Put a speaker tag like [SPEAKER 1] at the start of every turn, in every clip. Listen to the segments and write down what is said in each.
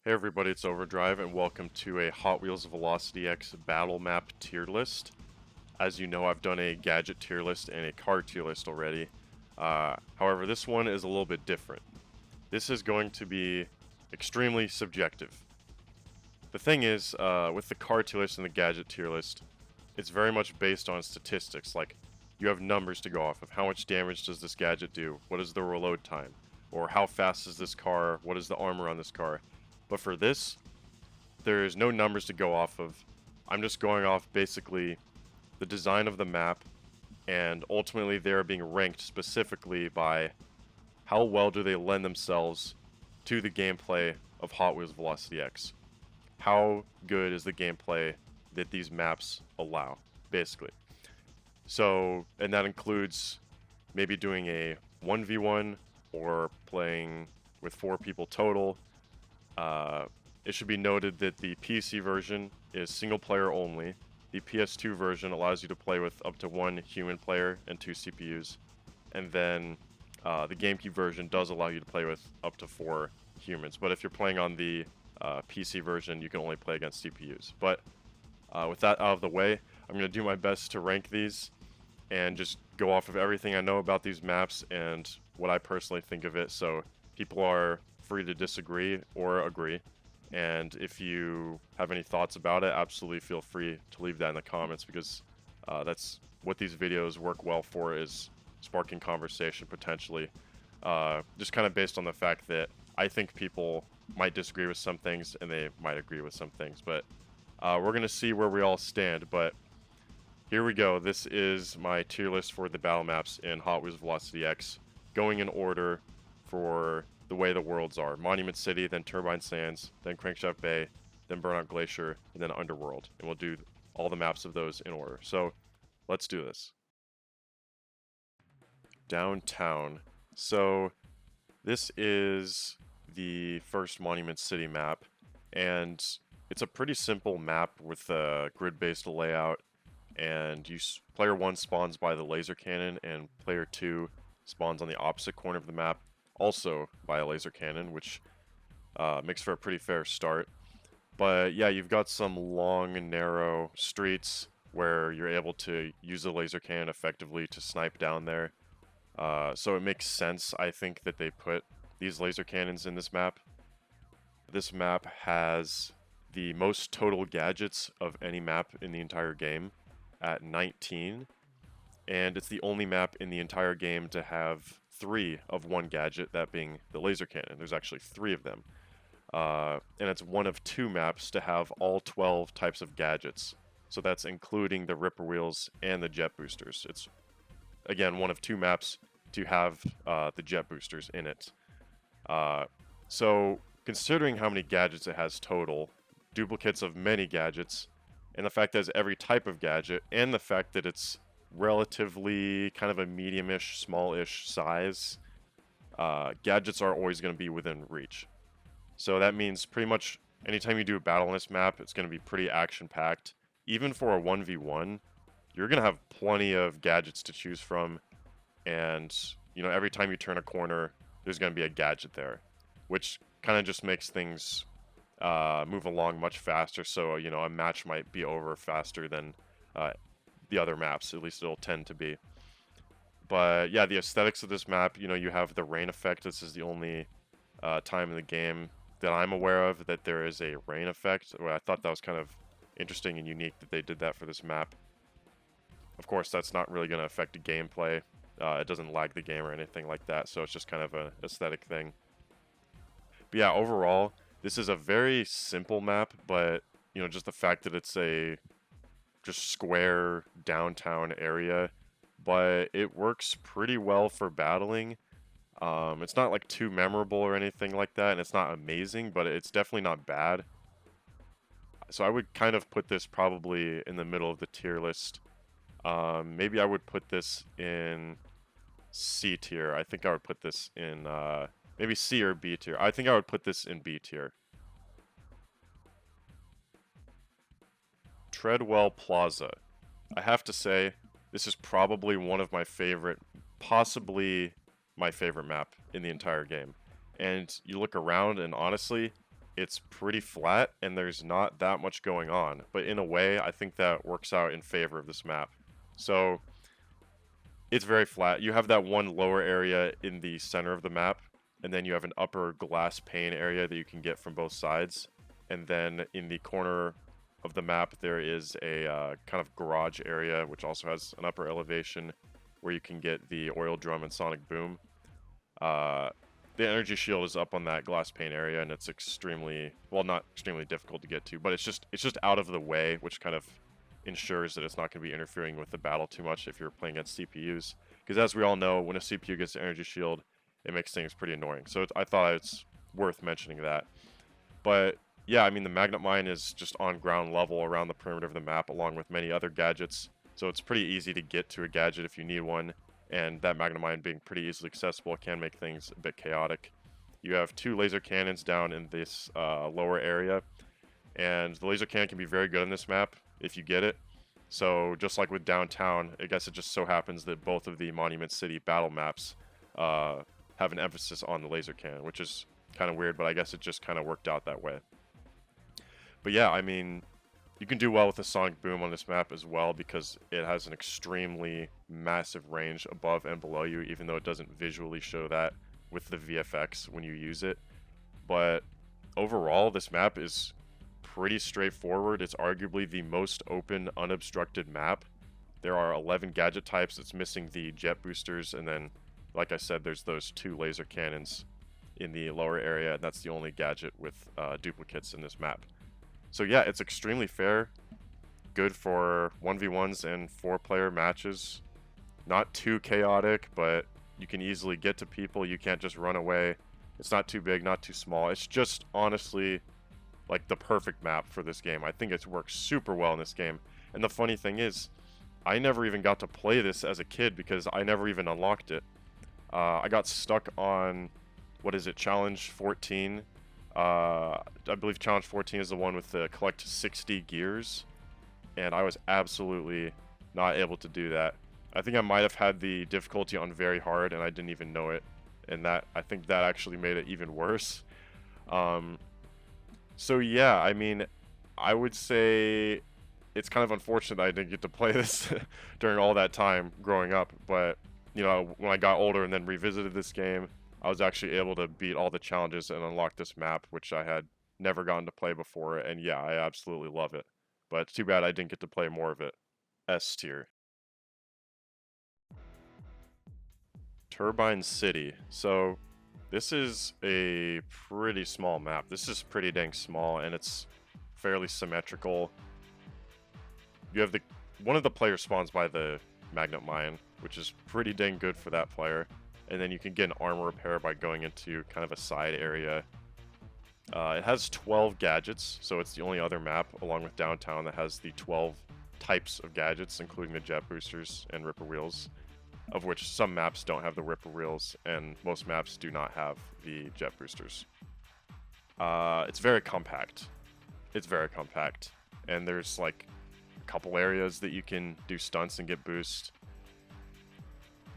[SPEAKER 1] Hey everybody, it's Overdrive and welcome to a Hot Wheels Velocity X battle map tier list. As you know, I've done a gadget tier list and a car tier list already. However, this one is a little bit different. This is going to be extremely subjective. The thing is, with the car tier list and the gadget tier list, it's very much based on statistics, like you have numbers to go off of. How much damage does this gadget do? What is the reload time? Or how fast is this car? What is the armor on this car? But for this, there's no numbers to go off of. I'm just going off basically the design of the map, and ultimately they're being ranked specifically by how well do they lend themselves to the gameplay of Hot Wheels Velocity X. How good is the gameplay that these maps allow, basically. So, and that includes maybe doing a 1v1 or playing with 4 people total. It should be noted that the PC version is single player only. The PS2 version allows you to play with up to 1 human player and 2 CPUs. And then the GameCube version does allow you to play with up to 4 humans. But if you're playing on the PC version, you can only play against CPUs. But with that out of the way, I'm going to do my best to rank these and just go off of everything I know about these maps and what I personally think of it. So people are free to disagree or agree. And if you have any thoughts about it, absolutely feel free to leave that in the comments, because that's what these videos work well for, is sparking conversation potentially. Just kind of based on the fact that I think people might disagree with some things and they might agree with some things. But we're going to see where we all stand. But here we go. This is my tier list for the battle maps in Hot Wheels Velocity X, going in order for the way the worlds are. Monument City, then Turbine Sands, then Crankshaft Bay, then Burnout Glacier, and then Underworld. And we'll do all the maps of those in order. So, let's do this. Downtown. So, this is the first Monument City map, and it's a pretty simple map with a grid-based layout, and player 1 spawns by the laser cannon, and player 2 spawns on the opposite corner of the map, also by a laser cannon, which makes for a pretty fair start. But yeah, you've got some long and narrow streets where you're able to use the laser cannon effectively to snipe down there. So it makes sense, I think, that they put these laser cannons in this map. This map has the most total gadgets of any map in the entire game at 19. And it's the only map in the entire game to have 3 of one gadget, that being the laser cannon. There's actually 3 of them. And it's one of 2 maps to have all 12 types of gadgets. So that's including the Ripper Wheels and the Jet Boosters. It's, again, one of 2 maps to have the Jet Boosters in it. So, considering how many gadgets it has total, duplicates of many gadgets, and the fact that it's every type of gadget, and the fact that it's relatively kind of a medium-ish, small-ish size, gadgets are always going to be within reach. So that means pretty much anytime you do a battle in this map, it's going to be pretty action-packed. Even for a 1v1, you're going to have plenty of gadgets to choose from, and you know, every time you turn a corner, there's going to be a gadget there, which kind of just makes things move along much faster. So, you know, a match might be over faster than the other maps, at least it'll tend to be. But yeah, the aesthetics of this map, you know, you have the rain effect. This is the only time in the game that I'm aware of that there is a rain effect. Well, I thought that was kind of interesting and unique that they did that for this map. Of course, that's not really going to affect the gameplay. It doesn't lag the game or anything like that, so it's just kind of an aesthetic thing. But yeah, overall, this is a very simple map, but, you know, just the fact that it's a just square downtown area, but it works pretty well for battling. It's not like too memorable or anything like that, and it's not amazing, but it's definitely not bad. So I would kind of put this probably in the middle of the tier list. Maybe I would put this in C tier. I think I would put this in maybe C or B tier. I think I would put this in B tier. Treadwell Plaza. I have to say, this is probably one of my favorite, possibly my favorite map in the entire game. And you look around, and honestly, it's pretty flat and there's not that much going on. But in a way, I think that works out in favor of this map. So it's very flat. You have that one lower area in the center of the map, and then you have an upper glass pane area that you can get from both sides. And then in the corner of the map, there is a kind of garage area, which also has an upper elevation where you can get the oil drum and sonic boom. The energy shield is up on that glass pane area, and it's extremely, well, not extremely difficult to get to, but it's just out of the way, which kind of ensures that it's not going to be interfering with the battle too much if you're playing against CPUs. Because as we all know, when a CPU gets the energy shield, it makes things pretty annoying. So I thought it's worth mentioning that. But yeah, I mean, the magnet mine is just on ground level around the perimeter of the map, along with many other gadgets. So it's pretty easy to get to a gadget if you need one. And that magnet mine being pretty easily accessible can make things a bit chaotic. You have 2 laser cannons down in this lower area. And the laser cannon can be very good in this map if you get it. So just like with downtown, I guess it just so happens that both of the Monument City battle maps have an emphasis on the laser cannon, which is kind of weird, but I guess it just kind of worked out that way. But yeah, I mean, you can do well with the sonic boom on this map as well because it has an extremely massive range above and below you, even though it doesn't visually show that with the VFX when you use it. But overall, this map is pretty straightforward. It's arguably the most open, unobstructed map. There are 11 gadget types. It's missing the jet boosters, and then, like I said, there's those 2 laser cannons in the lower area, and that's the only gadget with duplicates in this map. So yeah, it's extremely fair, good for 1v1s and 4-player matches. Not too chaotic, but you can easily get to people. You can't just run away. It's not too big, not too small. It's just honestly like the perfect map for this game. I think it's worked super well in this game. And the funny thing is, I never even got to play this as a kid because I never even unlocked it. I got stuck on, what is it, Challenge 14. I believe Challenge 14 is the one with the collect 60 gears, and I was absolutely not able to do that. I think I might have had the difficulty on very hard, and I didn't even know it, and I think that actually made it even worse. So yeah, I mean, I would say it's kind of unfortunate that I didn't get to play this during all that time growing up, but you know, when I got older and then revisited this game, I was actually able to beat all the challenges and unlock this map, which I had never gotten to play before, and yeah, I absolutely love it. But it's too bad I didn't get to play more of it. S tier. Turbine City. So this is a pretty small map. This is pretty dang small, and it's fairly symmetrical. You have one of the players spawns by the magnet mine, which is pretty dang good for that player. And then you can get an armor repair by going into kind of a side area. It has 12 gadgets, so it's the only other map, along with Downtown, that has the 12 types of gadgets, including the jet boosters and ripper wheels, of which some maps don't have the ripper wheels, and most maps do not have the jet boosters. It's very compact. It's very compact. And there's like a couple areas that you can do stunts and get boost.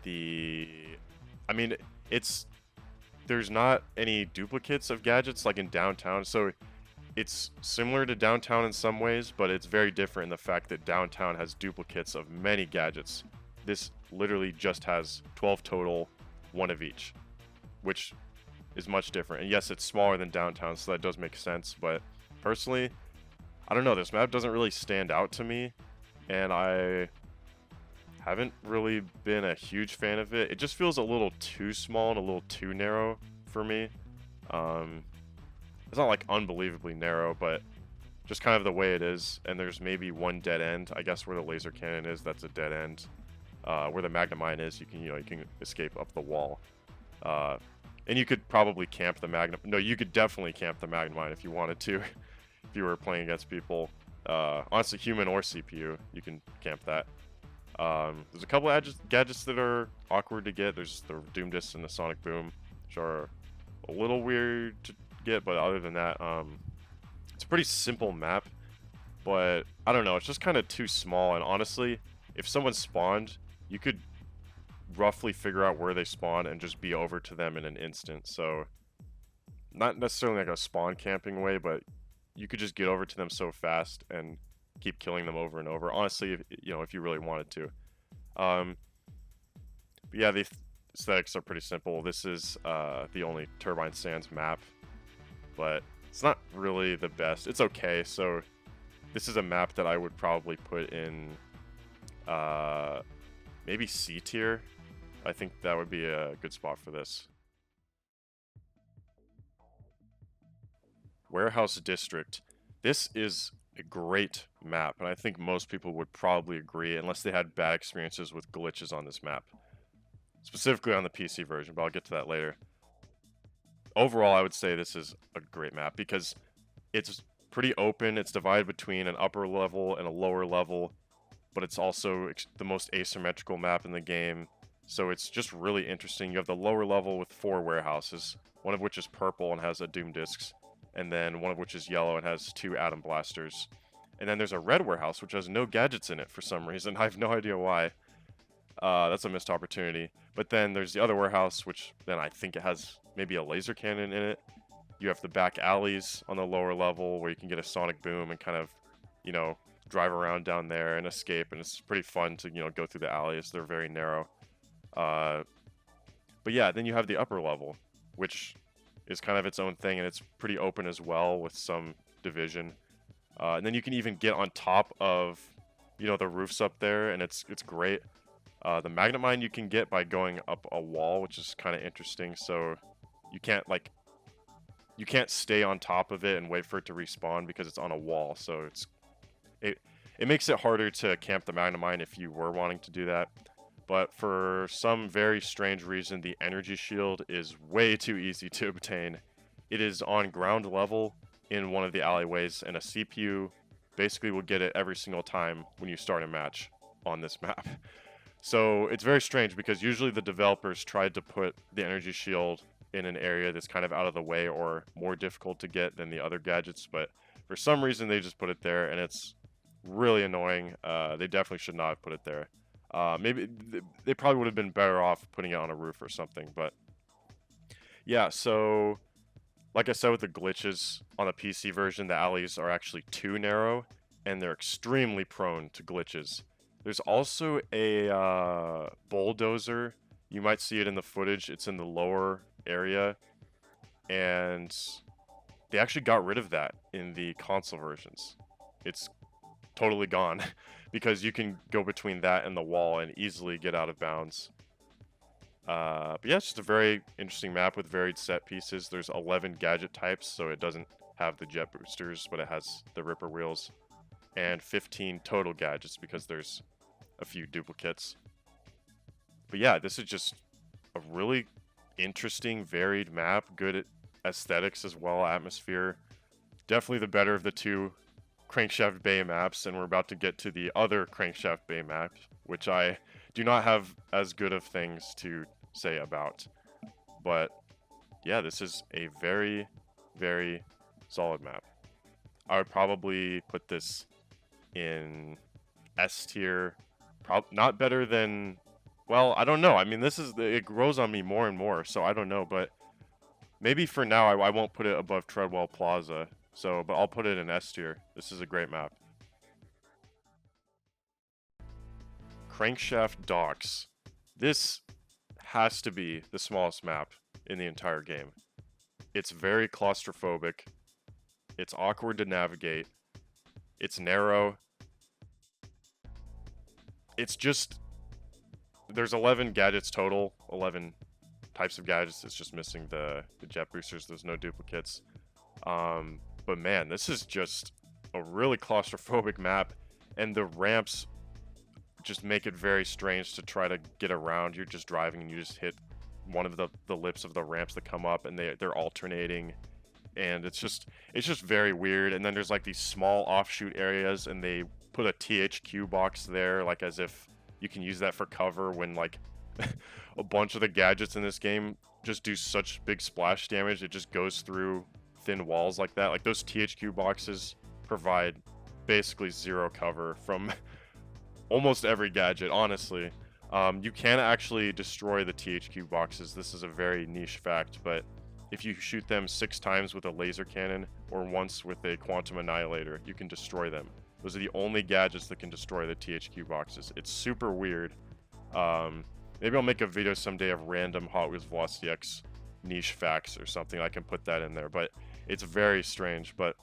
[SPEAKER 1] I mean, there's not any duplicates of gadgets like in Downtown, so it's similar to Downtown in some ways, but it's very different in the fact that Downtown has duplicates of many gadgets. This literally just has 12 total, 1 of each, which is much different. And yes, it's smaller than Downtown, so that does make sense, but personally, I don't know, this map doesn't really stand out to me, and I haven't really been a huge fan of it. It just feels a little too small and a little too narrow for me. It's not like unbelievably narrow, but just kind of the way it is. And there's maybe one dead end, I guess, where the laser cannon is. That's a dead end. Where the magnet mine is, you can escape up the wall. And you could probably camp the magnet. No, you could definitely camp the magnet mine if you wanted to. If you were playing against people, honestly, human or CPU, you can camp that. There's a couple gadgets that are awkward to get. There's the Doom Disc and the Sonic Boom, which are a little weird to get, but other than that, it's a pretty simple map. But I don't know, it's just kind of too small. And honestly, if someone spawned, you could roughly figure out where they spawn and just be over to them in an instant. So not necessarily like a spawn camping way, but you could just get over to them so fast and keep killing them over and over. Honestly, if you really wanted to. Um, but yeah, the aesthetics are pretty simple. This is the only Turbine Sands map, but it's not really the best. It's okay. So this is a map that I would probably put in maybe C tier. I think that would be a good spot for this. Warehouse District. This is a great map, and I think most people would probably agree, unless they had bad experiences with glitches on this map. Specifically on the PC version, but I'll get to that later. Overall, I would say this is a great map because it's pretty open. It's divided between an upper level and a lower level, but it's also the most asymmetrical map in the game. So it's just really interesting. You have the lower level with 4 warehouses, one of which is purple and has a Doom Discs, and then one of which is yellow and has 2 Atom Blasters. And then there's a red warehouse, which has no gadgets in it for some reason. I have no idea why. That's a missed opportunity. But then there's the other warehouse, which then I think it has maybe a laser cannon in it. You have the back alleys on the lower level where you can get a sonic boom and kind of, drive around down there and escape. And it's pretty fun to, go through the alleys. They're very narrow. But yeah, then you have the upper level, which is kind of its own thing, and it's pretty open as well with some division. And then you can even get on top of, the roofs up there, and it's great. The magnet mine you can get by going up a wall, which is kind of interesting. So you can't stay on top of it and wait for it to respawn because it's on a wall. So it makes it harder to camp the magnet mine if you were wanting to do that. But for some very strange reason, the energy shield is way too easy to obtain. It is on ground level in one of the alleyways, and a CPU basically will get it every single time when you start a match on this map. So it's very strange because usually the developers tried to put the energy shield in an area that's kind of out of the way or more difficult to get than the other gadgets, but for some reason they just put it there, and it's really annoying. They definitely should not have put it there. Maybe they probably would have been better off putting it on a roof or something, but yeah, so like I said with the glitches on the PC version, the alleys are actually too narrow and they're extremely prone to glitches. There's also a bulldozer. You might see it in the footage. It's in the lower area, and they actually got rid of that in the console versions. It's totally gone because you can go between that and the wall and easily get out of bounds. But yeah, it's just a very interesting map with varied set pieces. There's 11 gadget types, so it doesn't have the jet boosters, but it has the Ripper wheels. And 15 total gadgets because there's a few duplicates. But yeah, this is just a really interesting, varied map. Good aesthetics as well, atmosphere. Definitely the better of the 2 Crankshaft Bay maps, and we're about to get to the other Crankshaft Bay map, which I do not have as good of things to say about. But yeah, this is a very, very solid map. I would probably put this in S tier. Not better than, well, I don't know. I mean, it grows on me more and more, so I don't know, but maybe for now I won't put it above Treadwell Plaza. So, but I'll put it in S tier. This is a great map. Crankshaft Docks. This has to be the smallest map in the entire game. It's very claustrophobic. It's awkward to navigate. It's narrow. It's just, there's 11 gadgets total, 11 types of gadgets. It's just missing the jet boosters. There's no duplicates. But man, this is just a really claustrophobic map, and the ramps just make it very strange to try to get around. You're just driving and you just hit one of the lips of the ramps that come up, and they're alternating, and it's just very weird. And then there's like these small offshoot areas, and they put a THQ box there, like as if you can use that for cover when like a bunch of the gadgets in this game just do such big splash damage. It just goes through thin walls like that. Like those THQ boxes provide basically zero cover from almost every gadget, honestly. You can actually destroy the THQ boxes. This is a very niche fact, but if you shoot them 6 times with a laser cannon or once with a quantum annihilator, you can destroy them. Those are the only gadgets that can destroy the THQ boxes. It's super weird. Maybe I'll make a video someday of random Hot Wheels Velocity X niche facts or something. I can put that in there, but it's very strange. But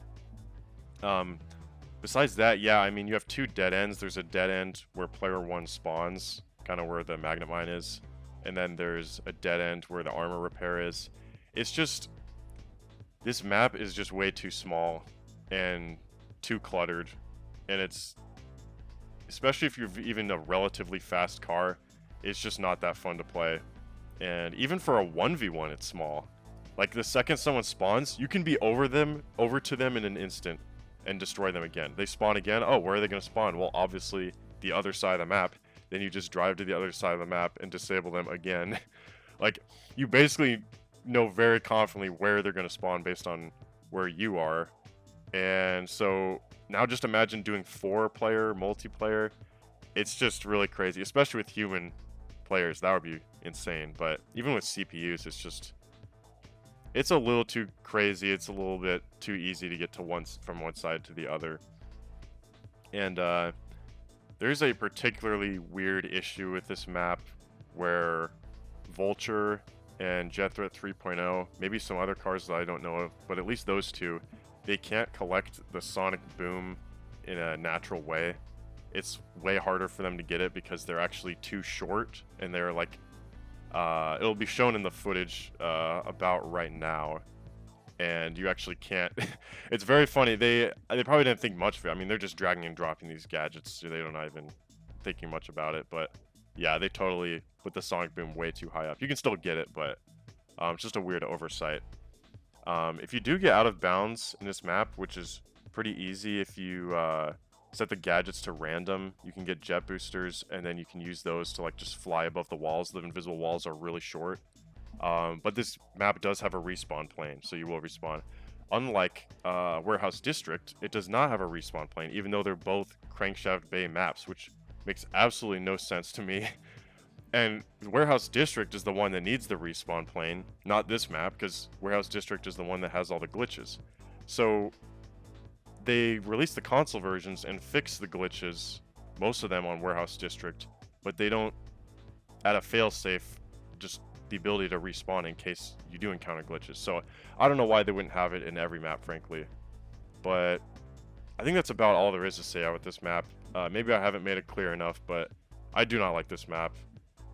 [SPEAKER 1] besides that, yeah, I mean, you have 2 dead ends. There's a dead end where player 1 spawns, kind of where the magnet mine is, and then there's a dead end where the armor repair is. It's just, this map is just way too small and too cluttered, and it's, especially if you're even a relatively fast car, it's just not that fun to play. And even for a 1v1, it's small. Like, the second someone spawns, you can be over to them in an instant and destroy them again. They spawn again. Oh, where are they going to spawn? Well, obviously the other side of the map. Then you just drive to the other side of the map and disable them again. Like, you basically know very confidently where they're going to spawn based on where you are. And so now just imagine doing 4-player multiplayer. It's just really crazy, especially with human players. That would be insane. But even with CPUs, it's just, it's a little too crazy. It's a little bit too easy to get to from one side to the other. And there's a particularly weird issue with this map where Vulture and Jet Threat 3.0, maybe some other cars that I don't know of, but at least those 2, they can't collect the sonic boom in a natural way. It's way harder for them to get it because they're actually too short, and they're like, it'll be shown in the footage about right now, and you actually can't. It's very funny. They probably didn't think much of it. I mean, they're just dragging and dropping these gadgets, so they don't even thinking much about it. But yeah, they totally put the sonic boom way too high up. You can still get it, but it's just a weird oversight. If you do get out of bounds in this map, which is pretty easy if you set the gadgets to random, you can get jet boosters, and then you can use those to like just fly above the walls. The invisible walls are really short. But this map does have a respawn plane, so you will respawn. Unlike Warehouse District, it does not have a respawn plane, even though they're both Crankshaft Bay maps, which makes absolutely no sense to me. And Warehouse District is the one that needs the respawn plane, not this map, because Warehouse District is the one that has all the glitches. So they released the console versions and fixed the glitches, most of them on Warehouse District, but they don't add a failsafe, just the ability to respawn in case you do encounter glitches. So I don't know why they wouldn't have it in every map, frankly. But I think that's about all there is to say out with this map. Maybe I haven't made it clear enough, but I do not like this map.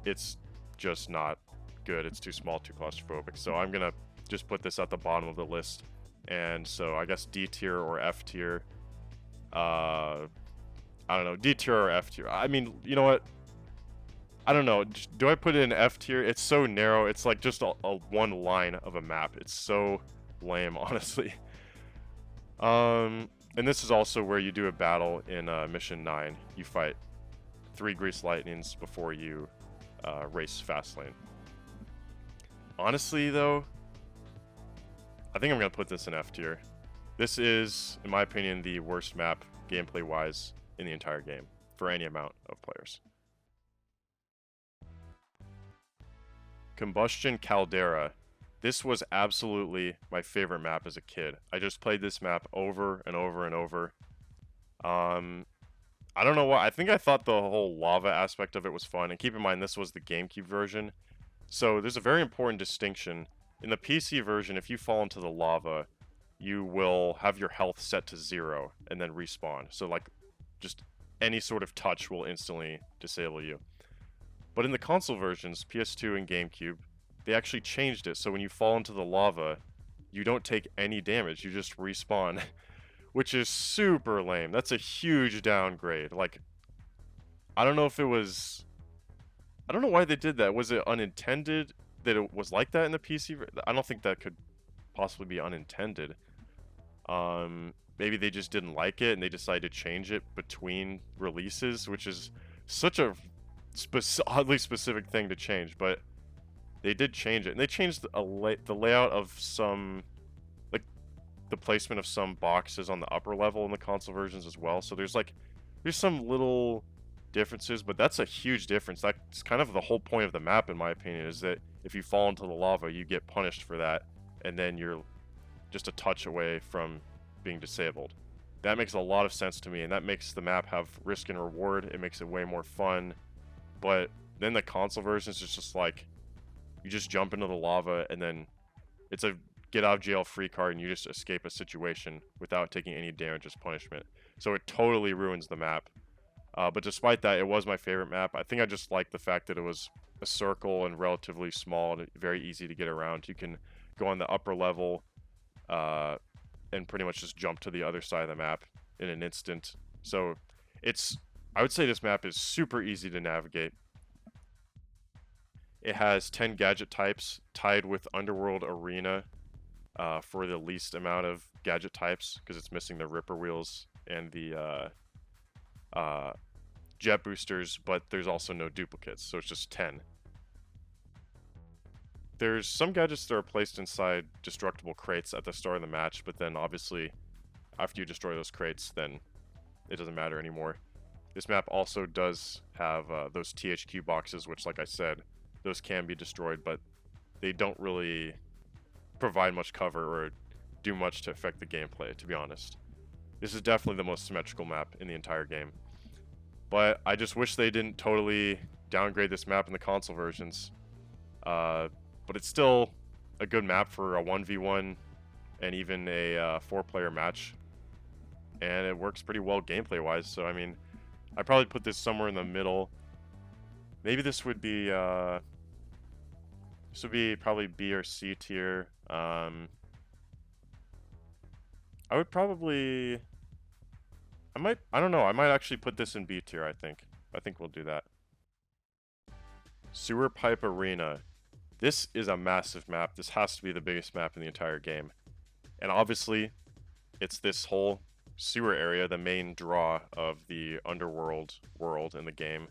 [SPEAKER 1] It's just not good. It's too small, too claustrophobic. So I'm going to just put this at the bottom of the list. And so I guess D tier or F tier. I don't know, D tier or F tier. I mean, you know what? I don't know. Do I put it in F tier? It's so narrow. It's like just a one line of a map. It's so lame, honestly. And this is also where you do a battle in Mission 9. You fight 3 Grease Lightnings before you race Fastlane. Honestly, though, I think I'm going to put this in F tier. This is, in my opinion, the worst map, gameplay-wise, in the entire game, for any amount of players. Combustion Caldera. This was absolutely my favorite map as a kid. I just played this map over and over and over. I don't know why. I think I thought the whole lava aspect of it was fun. And keep in mind, this was the GameCube version. So there's a very important distinction. In the PC version, if you fall into the lava, you will have your health set to 0 and then respawn. So like, just any sort of touch will instantly disable you. But in the console versions, PS2 and GameCube, they actually changed it. So when you fall into the lava, you don't take any damage. You just respawn, which is super lame. That's a huge downgrade. Like, I don't know if it was... I don't know why they did that. Was it unintended that it was like that in the PC? I don't think that could possibly be unintended. Maybe they just didn't like it and they decided to change it between releases, which is such a oddly specific thing to change, but they did change it. And they changed the layout of some, like, the placement of some boxes on the upper level in the console versions as well. So there's some little differences, but that's a huge difference. That's kind of the whole point of the map, in my opinion, is that if you fall into the lava, you get punished for that. and then you're just a touch away from being disabled. That makes a lot of sense to me, and that makes the map have risk and reward. It makes it way more fun. But then the console version is just like, you just jump into the lava, and then it's a get out of jail free card, and you just escape a situation without taking any damage as punishment. So it totally ruins the map. But despite that, it was my favorite map. I think I just liked the fact that it was a circle and relatively small and very easy to get around. You can go on the upper level and pretty much just jump to the other side of the map in an instant. So I would say this map is super easy to navigate. It has 10 gadget types, tied with Underworld Arena for the least amount of gadget types, because it's missing the Ripper Wheels and the jet boosters, but there's also no duplicates, so it's just 10. There's some gadgets that are placed inside destructible crates at the start of the match, but then obviously after you destroy those crates, then it doesn't matter anymore. This map also does have those THQ boxes, which, like I said, those can be destroyed, but they don't really provide much cover or do much to affect the gameplay, to be honest. This is definitely the most symmetrical map in the entire game. But I just wish they didn't totally downgrade this map in the console versions. But it's still a good map for a 1v1 and even a 4-player match. And it works pretty well gameplay-wise, so I mean, I'd probably put this somewhere in the middle. Maybe this would be probably B or C tier. I would probably, I don't know, I might actually put this in B tier, I think. I think we'll do that. Sewer Pipe Arena. This is a massive map. This has to be the biggest map in the entire game. And obviously, it's this whole sewer area, the main draw of the underworld world in the game.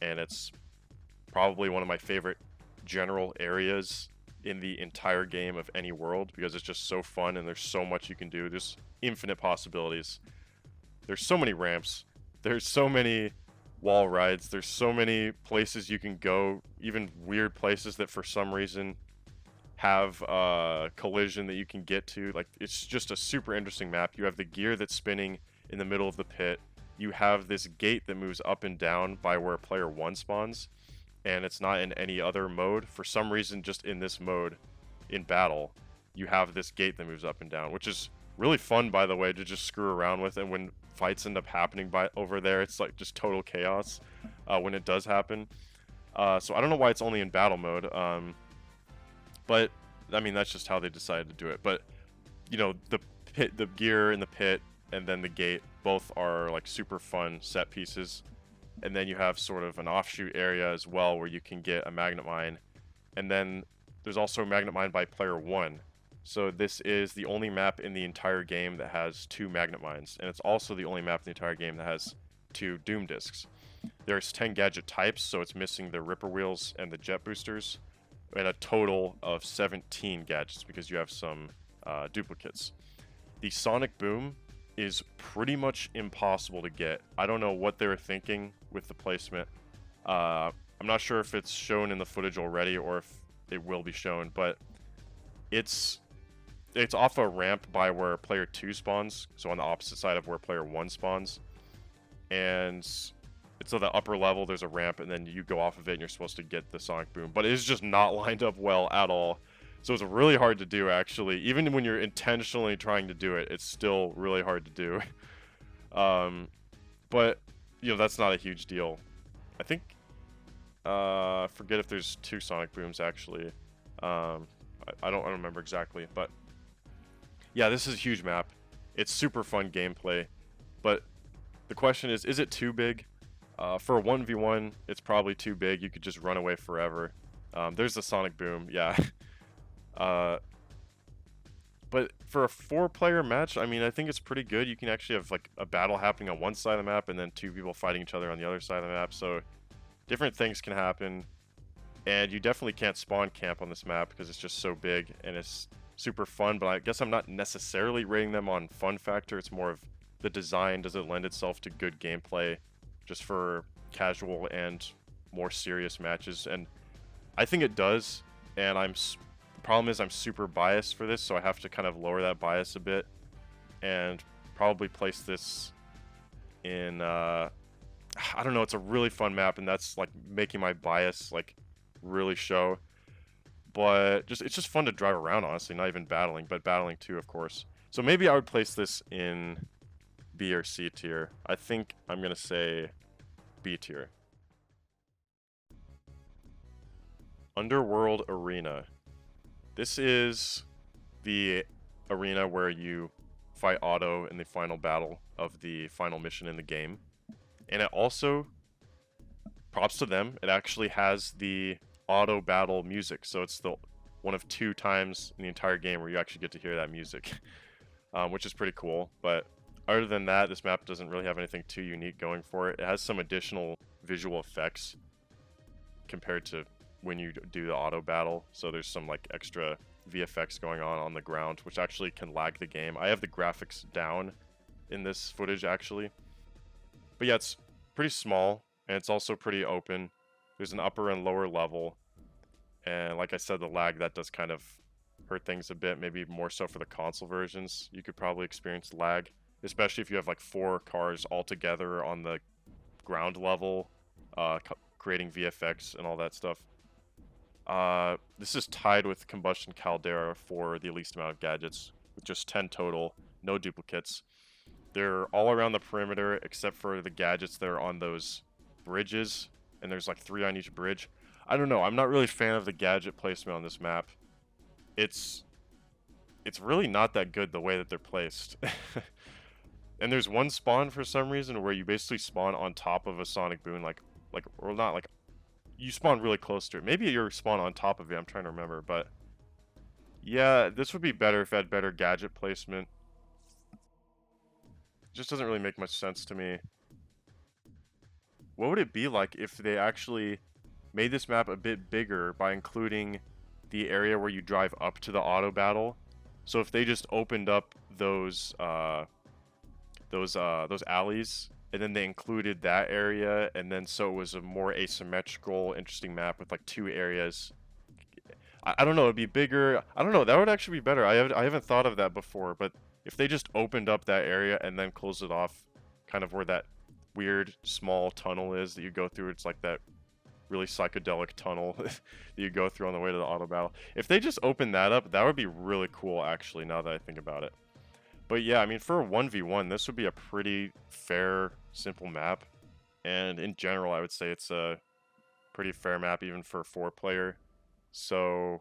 [SPEAKER 1] And it's probably one of my favorite general areas in the entire game of any world, because it's just so fun and there's so much you can do. There's infinite possibilities. There's so many ramps. There's so many wall rides. There's so many places you can go, even weird places that for some reason have collision that you can get to. Like, it's just a super interesting map. You have the gear that's spinning in the middle of the pit. You have this gate that moves up and down by where player 1 spawns, and it's not in any other mode. For some reason, just in this mode, in battle, you have this gate that moves up and down, which is really fun, by the way, to just screw around with. And when fights end up happening over there, it's like just total chaos when it does happen. So I don't know why it's only in battle mode, but I mean, that's just how they decided to do it. But you know, the gear in the pit and then the gate both are like super fun set pieces. And then you have sort of an offshoot area as well where you can get a magnet mine, and then there's also a magnet mine by player 1. So this is the only map in the entire game that has 2 magnet mines, and it's also the only map in the entire game that has 2 doom discs. There's 10 gadget types, so it's missing the Ripper Wheels and the jet boosters, and a total of 17 gadgets because you have some duplicates. The Sonic Boom is pretty much impossible to get. I don't know what they were thinking with the placement. I'm not sure if it's shown in the footage already or if it will be shown, but it's off a ramp by where player 2 spawns, so on the opposite side of where player 1 spawns. And it's on the upper level, there's a ramp, and then you go off of it and you're supposed to get the Sonic Boom. But it is just not lined up well at all. So it's really hard to do, actually. Even when you're intentionally trying to do it, it's still really hard to do. But, you know, that's not a huge deal. I think, forget if there's 2 Sonic Booms, actually. I don't remember exactly, but yeah, this is a huge map. It's super fun gameplay, but the question is it too big? For a 1v1, it's probably too big. You could just run away forever. There's the Sonic Boom, yeah. But for a 4-player match, I mean, I think it's pretty good. You can actually have like a battle happening on one side of the map and then 2 people fighting each other on the other side of the map. So different things can happen. And you definitely can't spawn camp on this map because it's just so big and it's super fun. But I guess I'm not necessarily rating them on fun factor. It's more of the design. Does it lend itself to good gameplay just for casual and more serious matches? And I think it does. And I'm problem is I'm super biased for this, so I have to kind of lower that bias a bit and probably place this in, I don't know, it's a really fun map, and that's like making my bias like really show. But it's just fun to drive around, honestly, not even battling, but battling too, of course. So maybe I would place this in B or C tier. I think I'm gonna say B tier. Underworld Arena. This is the arena where you fight Otto in the final battle of the final mission in the game. And it also, props to them, it actually has the auto battle music. So it's the one of 2 times in the entire game where you actually get to hear that music, which is pretty cool. But other than that, this map doesn't really have anything too unique going for it. It has some additional visual effects compared to when you do the auto battle. So there's some like extra VFX going on the ground, which actually can lag the game. I have the graphics down in this footage actually. But yeah, it's pretty small and it's also pretty open. There's an upper and lower level. And like I said, the lag, that does kind of hurt things a bit, maybe more so for the console versions. You could probably experience lag, especially if you have like 4 cars all together on the ground level, creating VFX and all that stuff. This is tied with Combustion Caldera for the least amount of gadgets, with just 10 total, no duplicates. They're all around the perimeter except for the gadgets that are on those bridges, and there's like 3 on each bridge. I don't know, I'm not really a fan of the gadget placement on this map. It's really not that good the way that they're placed. And there's one spawn for some reason where you basically spawn on top of a sonic boom, or not like, you spawn really close to it. Maybe you're spawn on top of it, I'm trying to remember, but yeah, this would be better if it had better gadget placement. It just doesn't really make much sense to me. What would it be like if they actually made this map a bit bigger by including the area where you drive up to the auto battle? So if they just opened up those alleys, and then they included that area, and then so it was a more asymmetrical, interesting map with like 2 areas. I don't know, it'd be bigger. I don't know, that would actually be better. I haven't thought of that before, but if they just opened up that area and then closed it off, kind of where that weird small tunnel is that you go through, it's like that really psychedelic tunnel that you go through on the way to the auto battle. If they just opened that up, that would be really cool, actually, now that I think about it. But yeah, I mean, for a 1v1, this would be a pretty fair, simple map. And in general, I would say it's a pretty fair map, even for a 4-player. So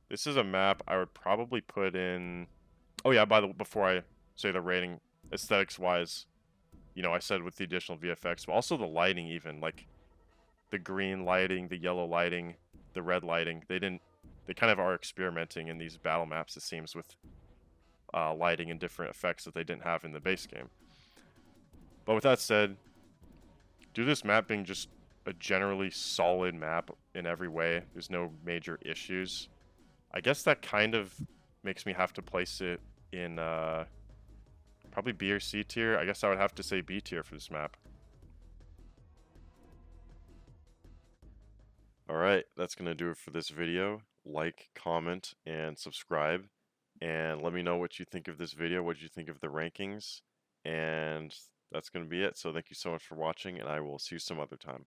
[SPEAKER 1] this is a map I would probably put in... Oh yeah, before I say the rating, aesthetics-wise, you know, I said with the additional VFX, but also the lighting even, like the green lighting, the yellow lighting, the red lighting. They kind of are experimenting in these battle maps, it seems, with lighting and different effects that they didn't have in the base game. But with that said, due to this map being just a generally solid map in every way, there's no major issues, I guess that kind of makes me have to place it in probably B or C tier. I guess I would have to say B tier for this map. Alright, that's going to do it for this video. Like, comment, and subscribe. And let me know what you think of this video, what you think of the rankings. And that's going to be it. So thank you so much for watching, and I will see you some other time.